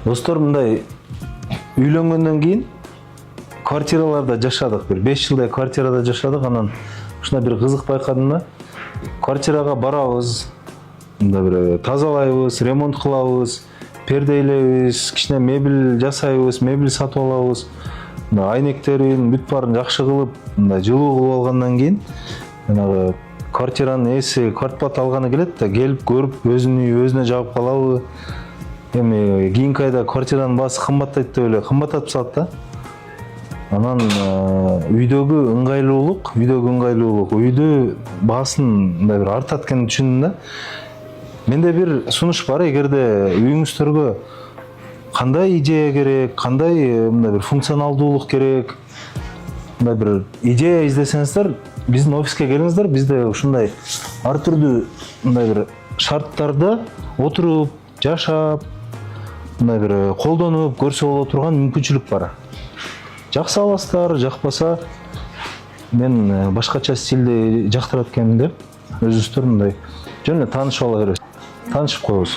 Достор, мындай үйлөнгөндөн кийин квартираларда жашадык. Бир 5 жылдай квартирада жашадык. Анан ушундай бир кызык байкадым да. Квартирага барабыз, мындай бир тазалайбыз, ремонт кылабыз, перделейбиз, кичине мебель жасайбыз, мебель сатып алабыз. Айнектерин, бүт баарын жакшы кылып, мындай жылуу кылып алгандан кийин, жанагы квартиранын ээси квартплата алганы келет да, келип көрүп, өзүнө жагып калабы. Эми кийинки айда квартиранын баасы кымбаттайт деп эле кымбаттатып салат да. Анан үйдөгү ыңгайлуулук, үйдө баасын мындай бир артат экенин түшүндүм да. Менде бир сунуш бар, эгерде үйүңүздөргө кандай идея керек, кандай мындай бир функционалдуулук керек, мындай бир идея издесеңиздер, биздин офиске келиңиздер. Бизде ушундай ар түрдүү мындай бир шарттарда отуруп, жашап, мындай бир колдонуп көрсө боло турган мүмкүнчүлүк бар. Жакса аласыздар, жакпаса мен башкача стилде жактырат экенмин деп өзүңүздөр мындай жөн эле таанышып ала бересиз. Таанышып коебуз.